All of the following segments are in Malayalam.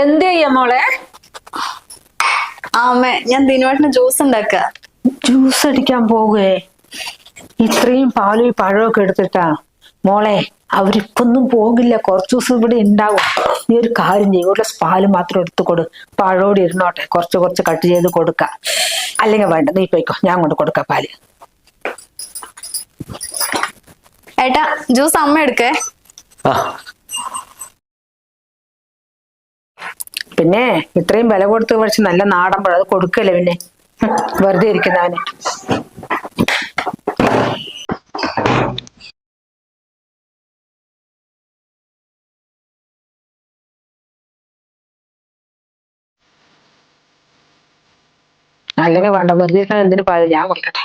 എന്ത് ചെയ്യാ മോളെ? അമ്മേ ഞാൻ ദിനുവേട്ടന് ജ്യൂസ് ഉണ്ടാക്ക. ജ്യൂസ് അടിക്കാൻ പോകുകയെ? ഇത്രയും പാലും പഴമൊക്കെ എടുത്തിട്ടാ മോളെ? അവരിപ്പൊന്നും പോകില്ല, കുറച്ചു ദിവസം ഇവിടെ ഉണ്ടാവും. നീ ഒരു കാര്യം ചെയ്യും, ഒരു ഗ്ലാസ് പാല് മാത്രം എടുത്തു കൊടു. പഴോടി ഇരുന്നോട്ടെ, കുറച്ച് കുറച്ച് കട്ട് ചെയ്ത് കൊടുക്കാം. അല്ലെങ്കിൽ വേണ്ട, നീ പോയിക്കോ, ഞാൻ കൊണ്ട് കൊടുക്കാം പാല്. ഏട്ടാ ജ്യൂസ് അമ്മ എടുക്കേ. പിന്നെ ഇത്രയും വില കൊടുത്ത് കുറച്ച് നല്ല നാടൻ പഴം അത് കൊടുക്കല്ലേ പിന്നെ, വെറുതെ ഇരിക്കുന്നവന്. അല്ലെങ്കിൽ വേണ്ട, വെറുതെ ഇരിക്കാൻ എന്തിനു പാല്, ഞാൻ കൊടുക്കട്ടെ.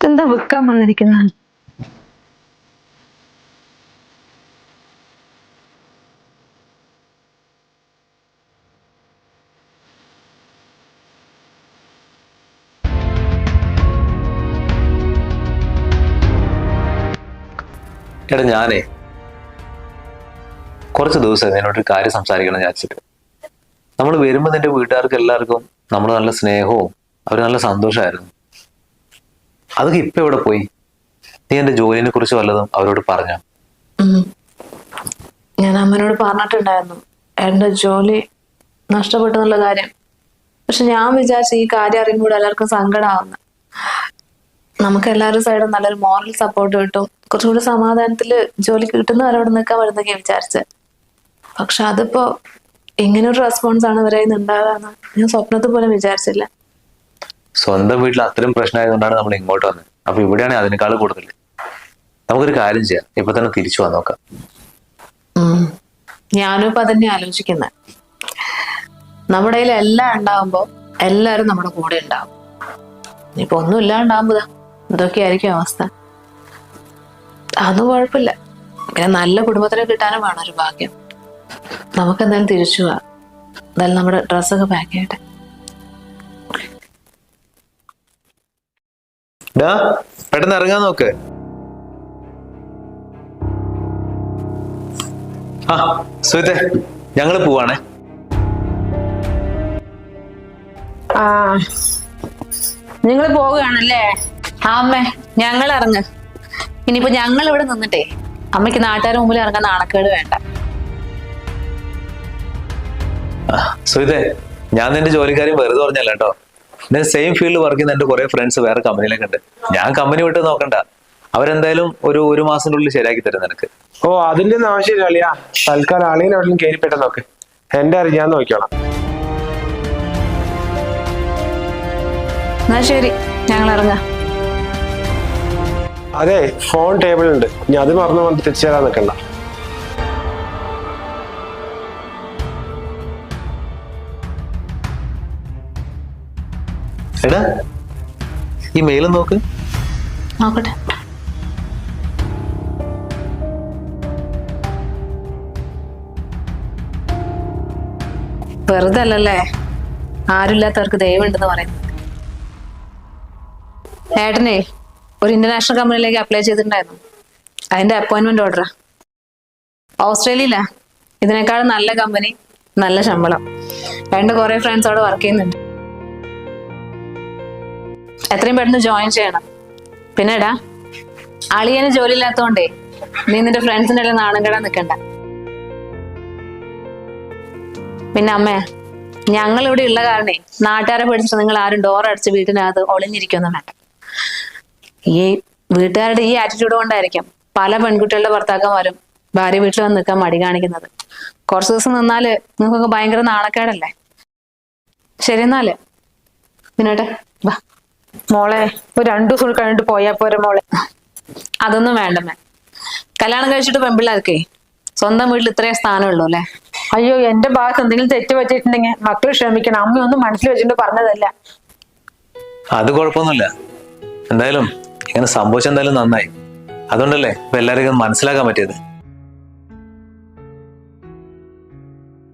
എന്താ വിൽക്കാൻ വന്നിരിക്കുന്ന? എടാ ഞാനേ കുറച്ച് ദിവസം എന്നോടൊരു കാര്യം സംസാരിക്കണം വിചാരിച്ചിട്ട്. നമ്മൾ വരുമ്പോൾ നിന്റെ വീട്ടുകാർക്ക് എല്ലാവർക്കും നമ്മൾ നല്ല സ്നേഹവും അവർ നല്ല സന്തോഷമായിരുന്നു. അതൊക്കെ ഇപ്പൊ എവിടെ പോയി? നീ എന്റെ ജോലിനെ കുറിച്ച് വല്ലതും അവരോട് പറഞ്ഞോ? ഞാൻ അമ്മനോട് പറഞ്ഞിട്ടുണ്ടായിരുന്നു എന്റെ ജോലി നഷ്ടപ്പെട്ടെന്നുള്ള കാര്യം. പക്ഷെ ഞാൻ വിചാരിച്ച ഈ കാര്യം അറിയുമ്പോൾ എല്ലാവർക്കും സങ്കടമാവുന്ന. നമുക്ക് എല്ലാവരും സൈഡും നല്ലൊരു മോറൽ സപ്പോർട്ട് കിട്ടും, കുറച്ചുകൂടി സമാധാനത്തില് ജോലി കിട്ടുന്നവരോട് നിൽക്കാൻ വരുന്നൊക്കെ വിചാരിച്ച്. പക്ഷെ അതിപ്പോ ഇങ്ങനൊരു റെസ്പോൺസ് ആണ് ഇവരെ ഉണ്ടാകാന്ന് ഞാൻ സ്വപ്നത്തിൽ പോലും വിചാരിച്ചില്ല. സ്വന്തം വീട്ടിൽ അത്രയും പ്രശ്നമായതുകൊണ്ടാണ് നമ്മൾ ഇങ്ങോട്ട് വന്നത്. അപ്പൊ ഇവിടെയാണെങ്കിൽ അതിനേക്കാൾ കൂടുതൽ. നമുക്കൊരു കാര്യം ചെയ്യാം, ഇപ്പൊ തന്നെ തിരിച്ചു വന്ന് നോക്കാം. ഞാനും ഇപ്പൊ അതന്നെ ആലോചിക്കുന്നത്. നമ്മുടെ കയ്യിൽ എല്ലാം ഉണ്ടാവുമ്പോ എല്ലാരും നമ്മുടെ കൂടെ ഉണ്ടാവും. ഇനിയിപ്പൊ ഒന്നും ഇല്ലാണ്ടാവുമ്പോ ഇതൊക്കെയായിരിക്കും അവസ്ഥ. അതൊന്നും കുഴപ്പമില്ല. പിന്നെ നല്ല കുടുംബത്തിനെ കിട്ടാനും വേണം ഒരു ഭാഗ്യം. നമുക്ക് എന്തായാലും തിരിച്ചു പോവാം. എന്തായാലും നമ്മുടെ ഡ്രസ്സൊക്കെ പാക്ക് ചെയ്യട്ടെ. പെട്ടെന്ന് ഇറങ്ങാൻ നോക്ക്. ആ സുഹൃത്തെ, ഞങ്ങള് പോവാണേ. ആ, നിങ്ങൾ പോവുകയാണല്ലേ? ആ അമ്മേ ഞങ്ങൾ ഇറങ്ങ്. ഇനിയിപ്പോ ഞങ്ങൾ ഇവിടെ നിന്നിട്ടേ അമ്മയ്ക്ക് നാട്ടുകാരുടെ മുമ്പിൽ ഇറങ്ങാൻ നാണക്കേട് വേണ്ട. സുഹൃത്തെ, ഞാൻ നിന്റെ ജോലിക്കാരും വെറുതെ പറഞ്ഞല്ല കേട്ടോ. എന്റെ സെയിം ഫീൽഡ് വർക്ക് ചെയ്യുന്ന എന്റെ കുറെ ഫ്രണ്ട്സ് വേറെ കമ്പനിയിലൊക്കെ ഉണ്ട്. ഞാൻ കമ്പനി വിട്ട് നോക്കണ്ട, അവരെന്തായാലും ഒരു മാസത്തിനുള്ളിൽ ശരിയാക്കി തരും നിനക്ക്. ഓ അതിന്റെ ഒന്നും ആവശ്യമില്ല അളിയാ. തൽക്കാലം അളിയനെ എവിടെയും കയറിപ്പെട്ട നോക്ക്. എന്റെ അറിയാൻ നോക്കിക്കോളാം. എന്നാ ശരി, ഞങ്ങൾ ഇറങ്ങാം. അതെ, ഫോൺ ടേബിൾ ഉണ്ട്, ഇനി അത് മറന്നു വന്ന് തിരിച്ചു തരാൻ നിൽക്കണ്ട. എടാ ഈ മെയിലും നോക്ക്. നോക്കട്ടെ. വെറുതെ അല്ലല്ലേ ആരുമില്ലാത്തവർക്ക് ദൈവമുണ്ടെന്ന് പറയുന്നത്. ഏട്ടനെ ഒരു ഇന്റർനാഷണൽ കമ്പനിയിലേക്ക് അപ്ലൈ ചെയ്തിട്ടുണ്ടായിരുന്നു. അതിന്റെ അപ്പോയിന്റ്മെന്റ് ഓർഡറാ. ഓസ്ട്രേലിയയിലാ. ഇതിനേക്കാളും നല്ല കമ്പനി, നല്ല ശമ്പളം. രണ്ട് കുറെ ഫ്രണ്ട്സ് അവിടെ വർക്ക് ചെയ്യുന്നുണ്ട്. എത്രയും പെട്ടെന്ന് ജോയിൻ ചെയ്യണം. പിന്നെടാ, അളിയന് ജോലി ഇല്ലാത്തോണ്ടേ നീ നിന്റെ ഫ്രണ്ട്സിന്റെ എല്ലാം നാണം കെടാൻ നിൽക്കണ്ട. പിന്നെ അമ്മേ, ഞങ്ങൾ ഇവിടെ ഉള്ള കാരണേ നാട്ടുകാരെ പേടിച്ചിട്ട് നിങ്ങൾ ആരും ഡോർ അടിച്ച് വീട്ടിനകത്ത് ഒളിഞ്ഞിരിക്കൊന്നും വേണ്ട. ഈ വീട്ടുകാരുടെ ഈ ആറ്റിറ്റ്യൂഡ് കൊണ്ടായിരിക്കും പല പെൺകുട്ടികളുടെ ഭർത്താക്കന്മാരും ഭാര്യ വീട്ടിൽ വന്ന് നിൽക്കാൻ മടി കാണിക്കുന്നത്. കുറച്ചു ദിവസം നിന്നാല് നിങ്ങൾക്കൊക്കെ ഭയങ്കര നാണക്കേടല്ലേ. ശരി എന്നാല് പിന്നോട്ടെ വാ. മോളെ ഒരു 2 ദിവസം കഴിഞ്ഞിട്ട് പോയാ പോരെ മോളെ? അതൊന്നും വേണ്ടമ്മേ. കല്യാണം കഴിച്ചിട്ട് പെൺപിള്ളേർക്കേ സ്വന്തം വീട്ടിൽ ഇത്രയും സ്ഥാനമുള്ളൂ അല്ലേ. അയ്യോ, എന്റെ ഭാഗത്ത് എന്തെങ്കിലും തെറ്റ് പറ്റിയിട്ടുണ്ടെങ്കിൽ മക്കൾ ക്ഷമിക്കണം. അമ്മയൊന്നും മനസ്സിൽ വെച്ചിട്ട് പറഞ്ഞതല്ല. അത് കുഴപ്പമൊന്നുമില്ല. എന്തായാലും ഇങ്ങനെ സംഭവിച്ചെന്തായാലും നന്നായി. അതുകൊണ്ടല്ലേ ഇപ്പൊ എല്ലാവരും മനസ്സിലാക്കാൻ പറ്റിയത്.